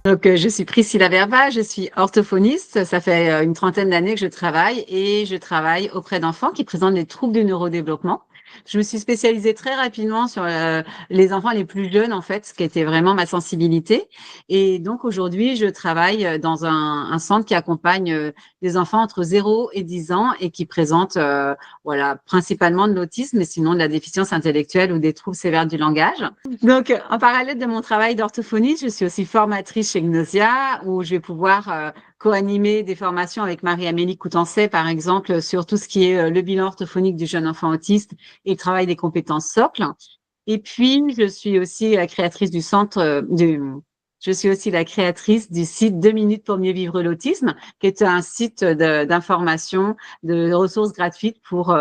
Donc, je suis Priscilla Verba, je suis orthophoniste. Ça fait une trentaine d'années que je travaille et je travaille auprès d'enfants qui présentent des troubles du neurodéveloppement. Je me suis spécialisée très rapidement sur les enfants les plus jeunes, en fait, ce qui était vraiment ma sensibilité. Et donc, aujourd'hui, je travaille dans un centre qui accompagne des enfants entre 0 et 10 ans et qui présentent voilà, principalement de l'autisme, mais sinon de la déficience intellectuelle ou des troubles sévères du langage. Donc, en parallèle de mon travail d'orthophoniste, je suis aussi formatrice chez Gnosia, où je vais pouvoir co-animer des formations avec Marie-Amélie Coutancet, par exemple, sur tout ce qui est le bilan orthophonique du jeune enfant autiste et le travail des compétences socles. Et puis, je suis aussi la créatrice du centre je suis aussi la créatrice du site 2 minutes pour mieux vivre l'autisme, qui est un site d'information, de ressources gratuites pour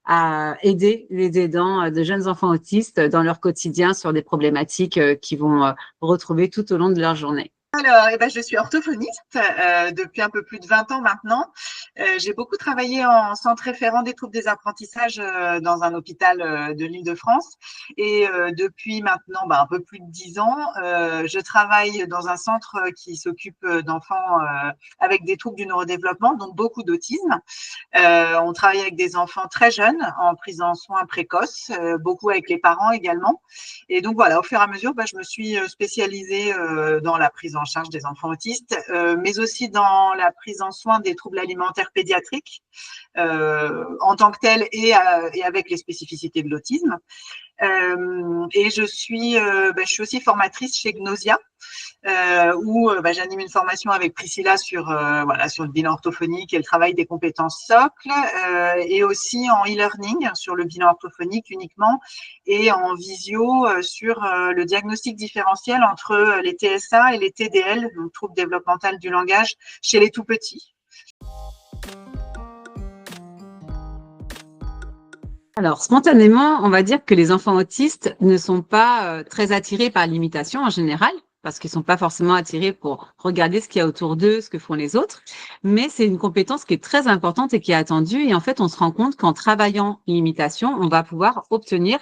à aider les aidants de jeunes enfants autistes dans leur quotidien sur des problématiques qu'ils vont retrouver tout au long de leur journée. Alors, je suis orthophoniste depuis un peu plus de 20 ans maintenant. J'ai beaucoup travaillé en centre référent des troubles des apprentissages dans un hôpital de l'Île-de-France. Et depuis maintenant un peu plus de 10 ans, je travaille dans un centre qui s'occupe d'enfants avec des troubles du neurodéveloppement, donc beaucoup d'autisme. On travaille avec des enfants très jeunes en prise en soins précoces, beaucoup avec les parents également. Et donc voilà, au fur et à mesure, je me suis spécialisée dans la prise en charge des enfants autistes, mais aussi dans la prise en soin des troubles alimentaires pédiatriques en tant que tels et avec les spécificités de l'autisme. Et je suis aussi formatrice chez Gnosia, où j'anime une formation avec Priscilla sur le bilan orthophonique et le travail des compétences socles, et aussi en e-learning sur le bilan orthophonique uniquement, et en visio sur le diagnostic différentiel entre les TSA et les TDL, donc troubles développementaux du langage, chez les tout petits. Alors, spontanément, on va dire que les enfants autistes ne sont pas très attirés par l'imitation en général, parce qu'ils sont pas forcément attirés pour regarder ce qu'il y a autour d'eux, ce que font les autres. Mais c'est une compétence qui est très importante et qui est attendue. Et en fait, on se rend compte qu'en travaillant l'imitation, on va pouvoir obtenir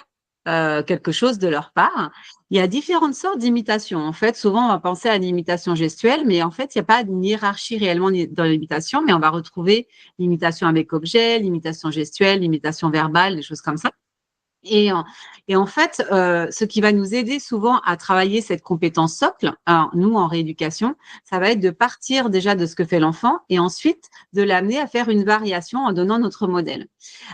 quelque chose de leur part. Il y a différentes sortes d'imitations. En fait, souvent, on va penser à l'imitation gestuelle, mais en fait, il n'y a pas de hiérarchie réellement dans l'imitation, mais on va retrouver l'imitation avec objet, l'imitation gestuelle, l'imitation verbale, des choses comme ça. Et, et en fait, ce qui va nous aider souvent à travailler cette compétence socle, alors, nous en rééducation, ça va être de partir déjà de ce que fait l'enfant et ensuite de l'amener à faire une variation en donnant notre modèle.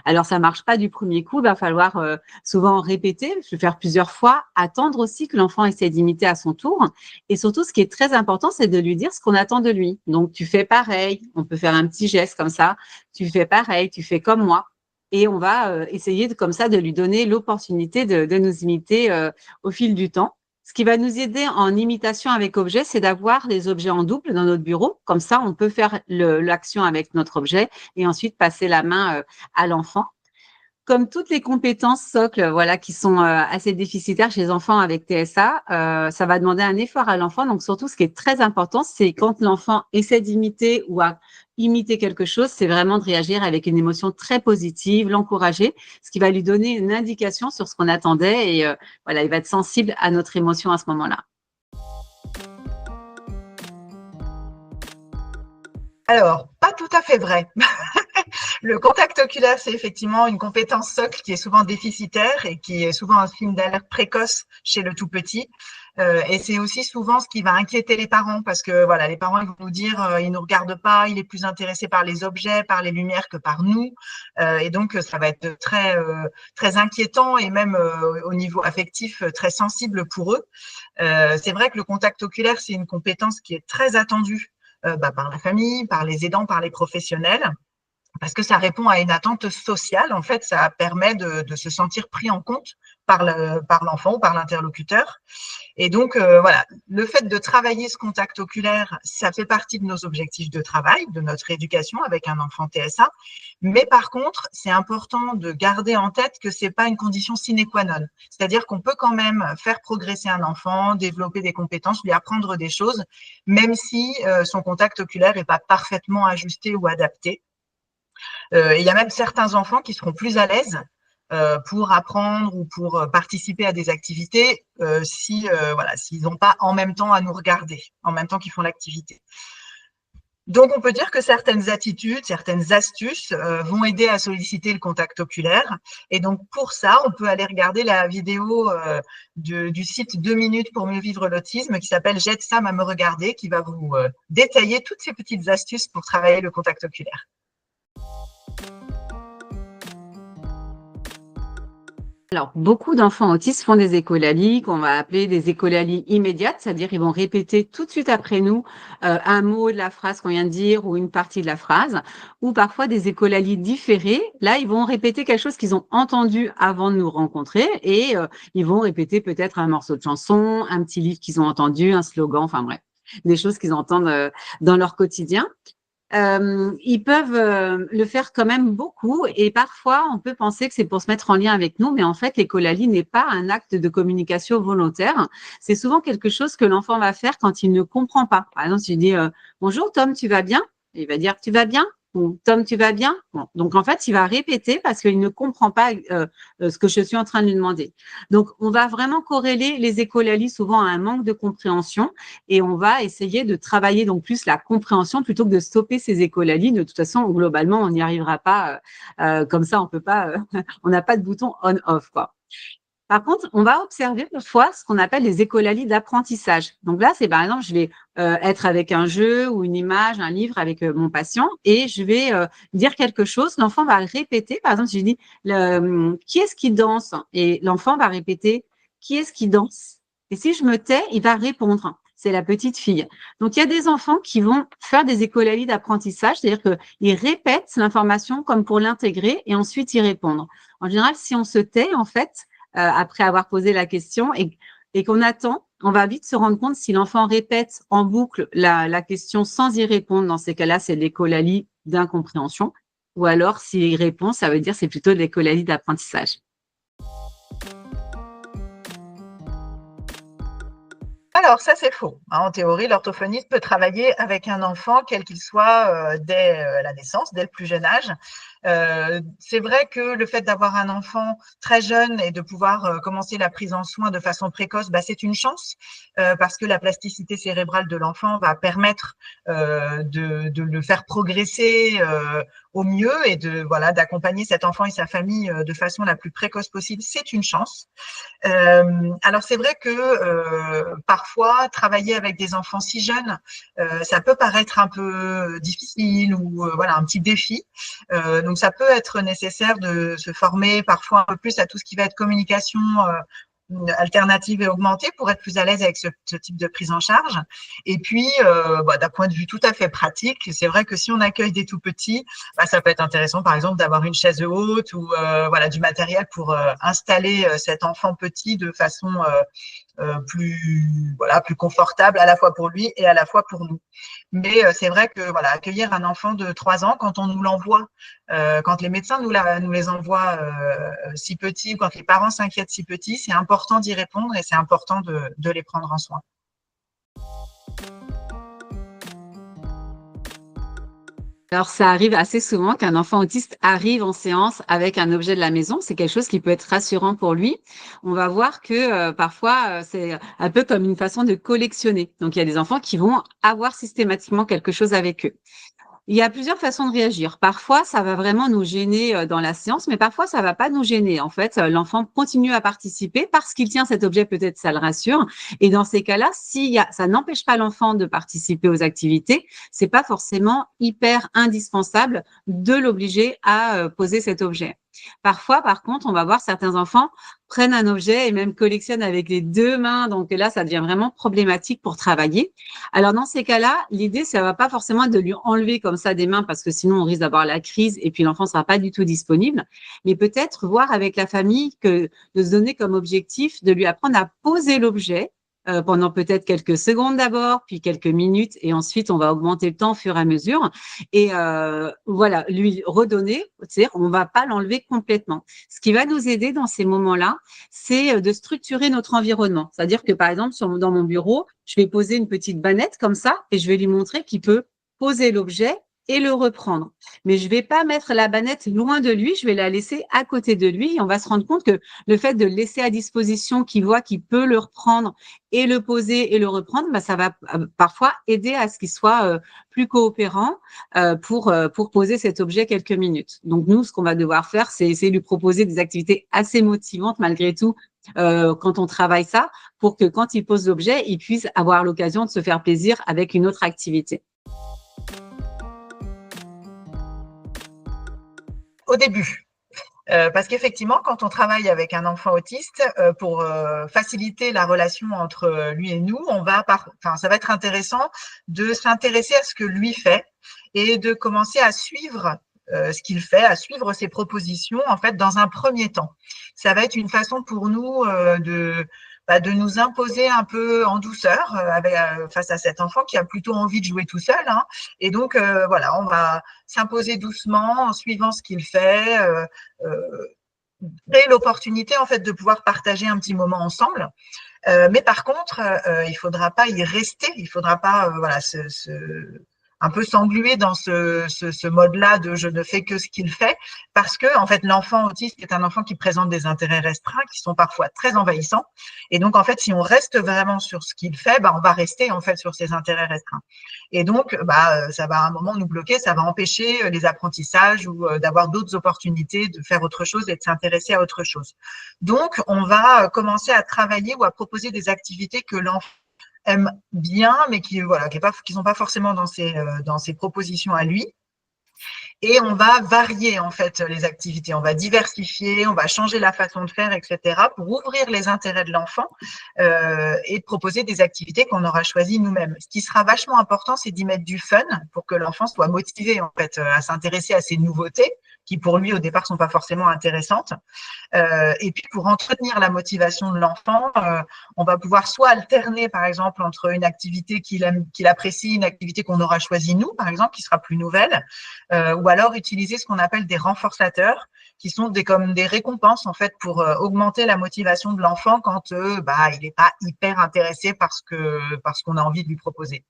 Alors, ça marche pas du premier coup, il va falloir souvent répéter, le faire plusieurs fois, attendre aussi que l'enfant essaie d'imiter à son tour. Et surtout, ce qui est très important, c'est de lui dire ce qu'on attend de lui. Donc, tu fais pareil, on peut faire un petit geste comme ça, tu fais pareil, tu fais comme moi. Et on va essayer comme ça de lui donner l'opportunité de nous imiter au fil du temps. Ce qui va nous aider en imitation avec objet, c'est d'avoir les objets en double dans notre bureau. Comme ça, on peut faire l'action avec notre objet et ensuite passer la main à l'enfant. Comme toutes les compétences socles, voilà, qui sont assez déficitaires chez les enfants avec TSA, ça va demander un effort à l'enfant. Donc surtout, ce qui est très important, c'est quand l'enfant essaie d'imiter ou à imiter quelque chose, c'est vraiment de réagir avec une émotion très positive, l'encourager, ce qui va lui donner une indication sur ce qu'on attendait et voilà, il va être sensible à notre émotion à ce moment-là. Alors, pas tout à fait vrai. Le contact oculaire, c'est effectivement une compétence socle qui est souvent déficitaire et qui est souvent un signe d'alerte précoce chez le tout petit. Et c'est aussi souvent ce qui va inquiéter les parents parce que voilà, les parents ils vont nous dire il nous regarde pas, il est plus intéressé par les objets, par les lumières que par nous. Et donc ça va être très inquiétant et même au niveau affectif très sensible pour eux. C'est vrai que le contact oculaire, c'est une compétence qui est très attendue par la famille, par les aidants, par les professionnels. Parce que ça répond à une attente sociale, en fait, ça permet de se sentir pris en compte par l'enfant ou par l'interlocuteur. Et donc, voilà, le fait de travailler ce contact oculaire, ça fait partie de nos objectifs de travail, de notre éducation avec un enfant TSA. Mais par contre, c'est important de garder en tête que c'est pas une condition sine qua non. C'est-à-dire qu'on peut quand même faire progresser un enfant, développer des compétences, lui apprendre des choses, même si son contact oculaire n'est pas parfaitement ajusté ou adapté. Il y a même certains enfants qui seront plus à l'aise pour apprendre ou pour participer à des activités si voilà, s'ils n'ont pas en même temps à nous regarder, en même temps qu'ils font l'activité. Donc, on peut dire que certaines attitudes, certaines astuces vont aider à solliciter le contact oculaire. Et donc, pour ça, on peut aller regarder la vidéo du site 2 minutes pour mieux vivre l'autisme qui s'appelle J'aide Sam à me regarder, qui va vous détailler toutes ces petites astuces pour travailler le contact oculaire. Alors, beaucoup d'enfants autistes font des écholalies qu'on va appeler des écholalies immédiates, c'est-à-dire ils vont répéter tout de suite après nous un mot de la phrase qu'on vient de dire ou une partie de la phrase, ou parfois des écholalies différées. Là, ils vont répéter quelque chose qu'ils ont entendu avant de nous rencontrer et ils vont répéter peut-être un morceau de chanson, un petit livre qu'ils ont entendu, un slogan, enfin bref, des choses qu'ils entendent dans leur quotidien. Ils peuvent le faire quand même beaucoup et parfois on peut penser que c'est pour se mettre en lien avec nous, mais en fait l'écolalie n'est pas un acte de communication volontaire. C'est souvent quelque chose que l'enfant va faire quand il ne comprend pas. Par exemple, si je dis bonjour Tom, tu vas bien? Il va dire tu vas bien? Ou Tom, tu vas bien? Bon. Donc en fait, il va répéter parce qu'il ne comprend pas ce que je suis en train de lui demander. Donc on va vraiment corréler les écolalies souvent à un manque de compréhension et on va essayer de travailler donc plus la compréhension plutôt que de stopper ces écolalies. De toute façon, globalement, on n'y arrivera pas comme ça. On peut pas, on n'a pas de bouton on/off quoi. Par contre, on va observer parfois ce qu'on appelle les écolalies d'apprentissage. Donc là, c'est par exemple, je vais être avec un jeu ou une image, un livre avec mon patient et je vais dire quelque chose. L'enfant va le répéter. Par exemple, si je dis qui est-ce qui danse? Et l'enfant va répéter qui est-ce qui danse? Et si je me tais, il va répondre. C'est la petite fille. Donc, il y a des enfants qui vont faire des écolalies d'apprentissage, c'est-à-dire qu'ils répètent l'information comme pour l'intégrer et ensuite y répondre. En général, si on se tait, en fait, après avoir posé la question et qu'on attend, on va vite se rendre compte si l'enfant répète en boucle la question sans y répondre. Dans ces cas-là, c'est l'écolalie d'incompréhension. Ou alors, s'il répond, ça veut dire c'est plutôt de l'écolalie d'apprentissage. Alors, ça, c'est faux. En théorie, l'orthophoniste peut travailler avec un enfant, quel qu'il soit, dès la naissance, dès le plus jeune âge. C'est vrai que le fait d'avoir un enfant très jeune et de pouvoir commencer la prise en soin de façon précoce, c'est une chance parce que la plasticité cérébrale de l'enfant va permettre de le faire progresser au mieux et d'accompagner cet enfant et sa famille de façon la plus précoce possible. C'est une chance. Alors c'est vrai que parfois travailler avec des enfants si jeunes, ça peut paraître un peu difficile ou un petit défi. Donc ça peut être nécessaire de se former parfois un peu plus à tout ce qui va être communication alternative et augmentée pour être plus à l'aise avec ce type de prise en charge. Et puis, d'un point de vue tout à fait pratique, c'est vrai que si on accueille des tout petits, ça peut être intéressant, par exemple, d'avoir une chaise haute ou du matériel pour installer cet enfant petit de façon plus confortable à la fois pour lui et à la fois pour nous. Mais c'est vrai que accueillir un enfant de 3 ans, quand on nous l'envoie, quand les médecins nous les envoient si petits, ou quand les parents s'inquiètent si petits, c'est important d'y répondre et c'est important de les prendre en soin. Alors, ça arrive assez souvent qu'un enfant autiste arrive en séance avec un objet de la maison. C'est quelque chose qui peut être rassurant pour lui. On va voir que parfois, c'est un peu comme une façon de collectionner. Donc, il y a des enfants qui vont avoir systématiquement quelque chose avec eux. Il y a plusieurs façons de réagir. Parfois, ça va vraiment nous gêner dans la séance, mais parfois, ça va pas nous gêner. En fait, l'enfant continue à participer parce qu'il tient cet objet, peut-être ça le rassure. Et dans ces cas-là, ça n'empêche pas l'enfant de participer aux activités, c'est pas forcément hyper indispensable de l'obliger à poser cet objet. Parfois, par contre, on va voir certains enfants prennent un objet et même collectionnent avec les 2 mains. Donc là, ça devient vraiment problématique pour travailler. Alors, dans ces cas-là, l'idée, ça va pas forcément de lui enlever comme ça des mains parce que sinon, on risque d'avoir la crise et puis l'enfant sera pas du tout disponible. Mais peut-être voir avec la famille que de se donner comme objectif de lui apprendre à poser l'objet pendant peut-être quelques secondes d'abord, puis quelques minutes, et ensuite on va augmenter le temps au fur et à mesure. Et lui redonner, c'est-à-dire on ne va pas l'enlever complètement. Ce qui va nous aider dans ces moments-là, c'est de structurer notre environnement. C'est-à-dire que par exemple, dans mon bureau, je vais poser une petite bannette comme ça, et je vais lui montrer qu'il peut poser l'objet et le reprendre. Mais je vais pas mettre la bannette loin de lui, je vais la laisser à côté de lui et on va se rendre compte que le fait de le laisser à disposition, qu'il voit qu'il peut le reprendre et le poser et le reprendre, bah, ça va parfois aider à ce qu'il soit plus coopérant pour poser cet objet quelques minutes. Donc nous, ce qu'on va devoir faire, c'est essayer de lui proposer des activités assez motivantes malgré tout quand on travaille ça, pour que quand il pose l'objet, il puisse avoir l'occasion de se faire plaisir avec une autre activité. Au début. Parce qu'effectivement, quand on travaille avec un enfant autiste, pour faciliter la relation entre lui et nous, ça va être intéressant de s'intéresser à ce que lui fait et de commencer à suivre ce qu'il fait, à suivre ses propositions, en fait, dans un premier temps. Ça va être une façon pour nous de nous imposer un peu en douceur face à cet enfant qui a plutôt envie de jouer tout seul. Hein. Et donc, voilà, on va s'imposer doucement en suivant ce qu'il fait, créer l'opportunité en fait de pouvoir partager un petit moment ensemble. Mais par contre, il faudra pas y rester, il faudra pas voilà un peu s'engluer dans ce mode-là de je ne fais que ce qu'il fait, parce que en fait l'enfant autiste est un enfant qui présente des intérêts restreints, qui sont parfois très envahissants, et donc en fait si on reste vraiment sur ce qu'il fait, on va rester en fait sur ses intérêts restreints, et donc ça va à un moment nous bloquer, ça va empêcher les apprentissages ou d'avoir d'autres opportunités de faire autre chose et de s'intéresser à autre chose. Donc on va commencer à travailler ou à proposer des activités que l'enfant aime bien, mais qui sont pas forcément dans ses propositions à lui. Et on va varier en fait les activités, on va diversifier, on va changer la façon de faire, etc. pour ouvrir les intérêts de l'enfant et de proposer des activités qu'on aura choisies nous-mêmes. Ce qui sera vachement important, c'est d'y mettre du fun pour que l'enfant soit motivé en fait à s'intéresser à ces nouveautés qui pour lui au départ sont pas forcément intéressantes. Et puis pour entretenir la motivation de l'enfant, on va pouvoir soit alterner par exemple entre une activité qu'il apprécie, une activité qu'on aura choisie nous par exemple, qui sera plus nouvelle, ou alors utiliser ce qu'on appelle des renforçateurs, qui sont comme des récompenses en fait pour augmenter la motivation de l'enfant quand il n'est pas hyper intéressé par ce qu'on a envie de lui proposer.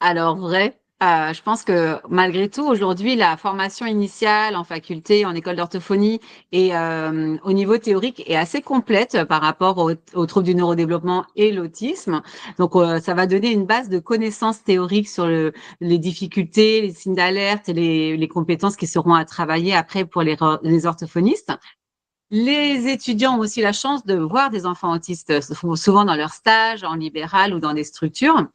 Alors vrai, je pense que malgré tout, aujourd'hui, la formation initiale en faculté, en école d'orthophonie et au niveau théorique est assez complète par rapport aux troubles du neurodéveloppement et l'autisme. Donc, ça va donner une base de connaissances théoriques sur les difficultés, les signes d'alerte et les compétences qui seront à travailler après pour les orthophonistes. Les étudiants ont aussi la chance de voir des enfants autistes souvent dans leur stage, en libéral ou dans des structures.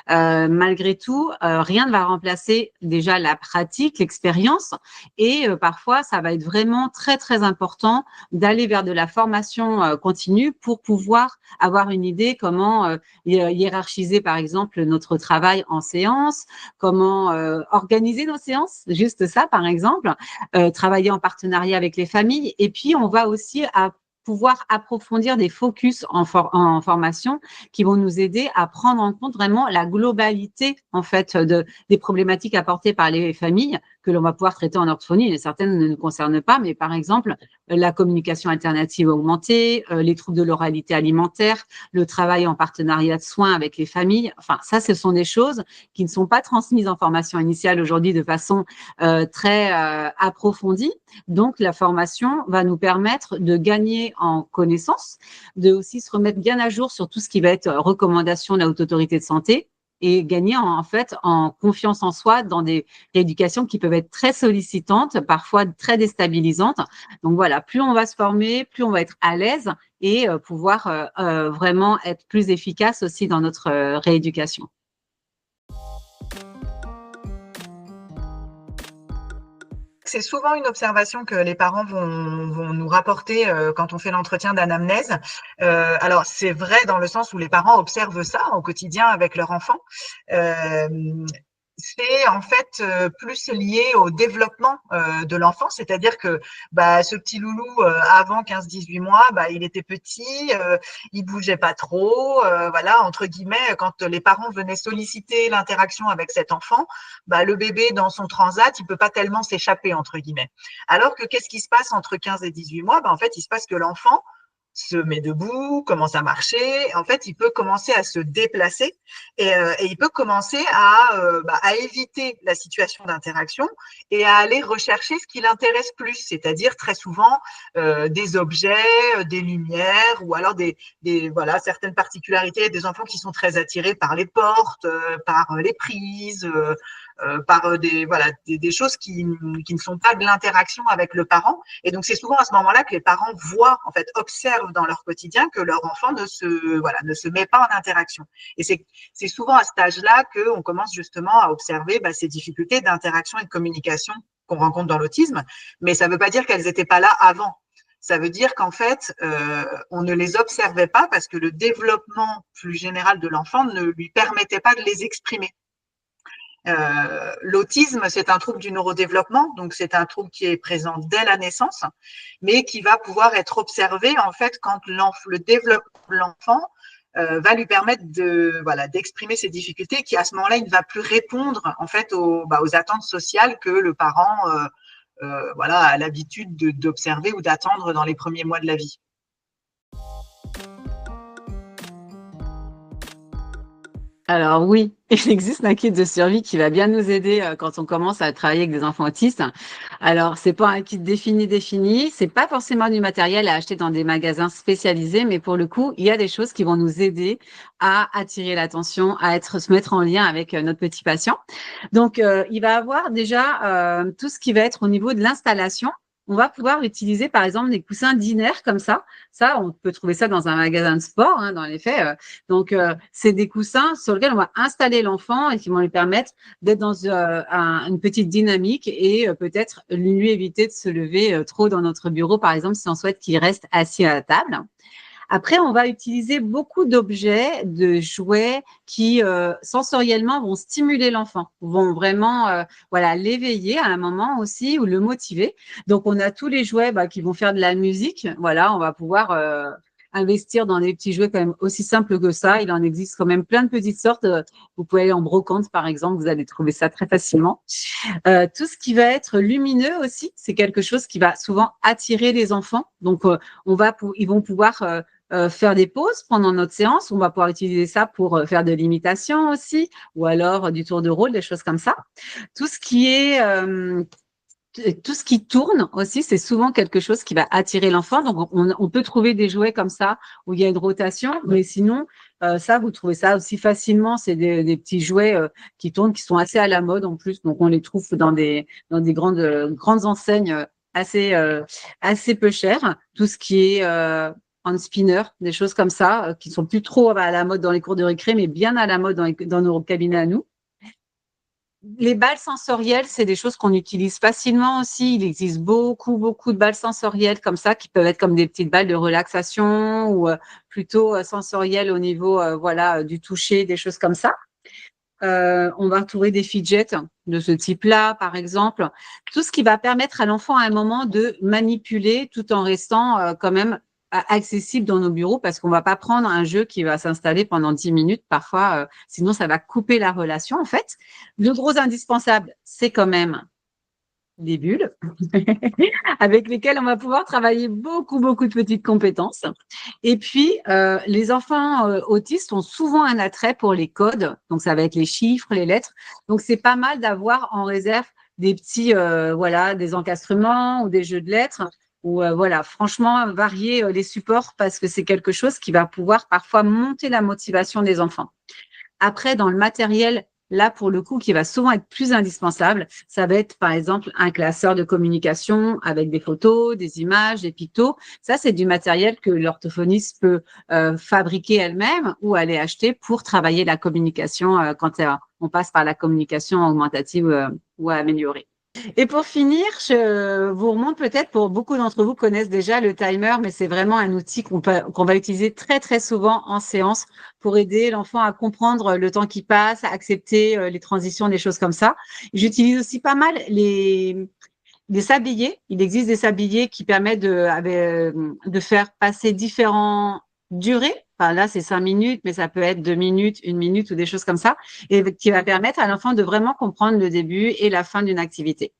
Malgré tout, rien ne va remplacer déjà la pratique, l'expérience. Et parfois, ça va être vraiment très, très important d'aller vers de la formation continue pour pouvoir avoir une idée comment hiérarchiser, par exemple, notre travail en séance, comment organiser nos séances, juste ça, par exemple, travailler en partenariat avec les familles. Et puis, on va aussi à pouvoir approfondir des focus en formation qui vont nous aider à prendre en compte vraiment la globalité en fait des problématiques apportées par les familles que l'on va pouvoir traiter en orthophonie. Certaines ne nous concernent pas, mais par exemple la communication alternative augmentée, les troubles de l'oralité alimentaire, le travail en partenariat de soins avec les familles. Enfin, ça, ce sont des choses qui ne sont pas transmises en formation initiale aujourd'hui de façon très approfondie. Donc, la formation va nous permettre de gagner en connaissances, de aussi se remettre bien à jour sur tout ce qui va être recommandation de la Haute Autorité de Santé et gagner en fait en confiance en soi dans des rééducations qui peuvent être très sollicitantes, parfois très déstabilisantes. Donc voilà, plus on va se former, plus on va être à l'aise et pouvoir vraiment être plus efficace aussi dans notre rééducation. C'est souvent une observation que les parents vont nous rapporter quand on fait l'entretien d'anamnèse. Alors, c'est vrai dans le sens où les parents observent ça au quotidien avec leur enfant. C'est en fait plus lié au développement de l'enfant, c'est-à-dire que ce petit loulou avant 15-18 mois, il était petit, il bougeait pas trop, voilà, entre guillemets, quand les parents venaient solliciter l'interaction avec cet enfant, le bébé dans son transat, il peut pas tellement s'échapper entre guillemets. Alors que qu'est-ce qui se passe entre 15 et 18 mois? En fait, il se passe que l'enfant se met debout, commence à marcher. En fait, il peut commencer à se déplacer et il peut commencer à éviter la situation d'interaction et à aller rechercher ce qui l'intéresse plus, c'est-à-dire très souvent des objets, des lumières ou alors voilà, certaines particularités des enfants qui sont très attirés par les portes, par les prises, par des choses qui ne sont pas de l'interaction avec le parent. Et donc, c'est souvent à ce moment-là que les parents voient, en fait, observent dans leur quotidien que leur enfant ne se met pas en interaction. Et c'est souvent à cet âge-là qu'on commence justement à observer ces difficultés d'interaction et de communication qu'on rencontre dans l'autisme. Mais ça ne veut pas dire qu'elles n'étaient pas là avant. Ça veut dire qu'en fait, on ne les observait pas parce que le développement plus général de l'enfant ne lui permettait pas de les exprimer. L'autisme, c'est un trouble du neurodéveloppement, donc c'est un trouble qui est présent dès la naissance, mais qui va pouvoir être observé en fait quand le développement de l'enfant va lui permettre d'exprimer ses difficultés, qui à ce moment-là, il ne va plus répondre en fait aux attentes sociales que le parent a l'habitude d'observer ou d'attendre dans les premiers mois de la vie. Alors oui, il existe un kit de survie qui va bien nous aider quand on commence à travailler avec des enfants autistes. Alors, c'est pas un kit défini, c'est pas forcément du matériel à acheter dans des magasins spécialisés, mais pour le coup, il y a des choses qui vont nous aider à attirer l'attention, se mettre en lien avec notre petit patient. Donc, il va avoir déjà tout ce qui va être au niveau de l'installation. On va pouvoir utiliser, par exemple, des coussins dinaires comme ça. Ça, on peut trouver ça dans un magasin de sport, hein, dans les faits. Donc, c'est des coussins sur lesquels on va installer l'enfant et qui vont lui permettre d'être dans une petite dynamique et peut-être lui éviter de se lever trop dans notre bureau, par exemple, si on souhaite qu'il reste assis à la table. Après, on va utiliser beaucoup d'objets, de jouets qui sensoriellement vont stimuler l'enfant, vont vraiment l'éveiller à un moment aussi ou le motiver. Donc, on a tous les jouets qui vont faire de la musique. Voilà, on va pouvoir investir dans des petits jouets quand même aussi simples que ça. Il en existe quand même plein de petites sortes. Vous pouvez aller en brocante, par exemple, vous allez trouver ça très facilement. Tout ce qui va être lumineux aussi, c'est quelque chose qui va souvent attirer les enfants. Donc, ils vont pouvoir faire des pauses pendant notre séance. On va pouvoir utiliser ça pour faire de l'imitation aussi, ou alors du tour de rôle, des choses comme ça. Tout ce qui tourne aussi, c'est souvent quelque chose qui va attirer l'enfant. Donc, on peut trouver des jouets comme ça où il y a une rotation, mais sinon, ça, vous trouvez ça aussi facilement. C'est des petits jouets qui tournent, qui sont assez à la mode en plus. Donc, on les trouve dans des grandes enseignes assez peu chères. Tout ce qui est hand spinner, des choses comme ça, qui sont plus trop à la mode dans les cours de récré, mais bien à la mode dans nos cabinets à nous. Les balles sensorielles, c'est des choses qu'on utilise facilement aussi. Il existe beaucoup, beaucoup de balles sensorielles comme ça, qui peuvent être comme des petites balles de relaxation ou plutôt sensorielles au niveau du toucher, des choses comme ça. On va retrouver des fidgets de ce type-là, par exemple. Tout ce qui va permettre à l'enfant à un moment de manipuler tout en restant quand même accessible dans nos bureaux, parce qu'on ne va pas prendre un jeu qui va s'installer pendant 10 minutes. Parfois, sinon, ça va couper la relation, en fait. Le gros indispensable, c'est quand même des bulles avec lesquelles on va pouvoir travailler beaucoup, beaucoup de petites compétences. Et puis, les enfants autistes ont souvent un attrait pour les codes. Donc, ça va être les chiffres, les lettres. Donc, c'est pas mal d'avoir en réserve des petits, des encastrements ou des jeux de lettres. Ou franchement, varier les supports, parce que c'est quelque chose qui va pouvoir parfois monter la motivation des enfants. Après, dans le matériel, là, pour le coup, qui va souvent être plus indispensable, ça va être, par exemple, un classeur de communication avec des photos, des images, des pictos. Ça, c'est du matériel que l'orthophoniste peut fabriquer elle-même ou aller acheter pour travailler la communication quand on passe par la communication augmentative ou améliorée. Et pour finir, je vous remonte peut-être, pour beaucoup d'entre vous connaissent déjà le timer, mais c'est vraiment un outil qu'on va utiliser très, très souvent en séance pour aider l'enfant à comprendre le temps qui passe, à accepter les transitions, des choses comme ça. J'utilise aussi pas mal des sabliers. Il existe des sabliers qui permettent de faire passer différents durées. Enfin, là, c'est 5 minutes, mais ça peut être 2 minutes, 1 minute ou des choses comme ça, et qui va permettre à l'enfant de vraiment comprendre le début et la fin d'une activité.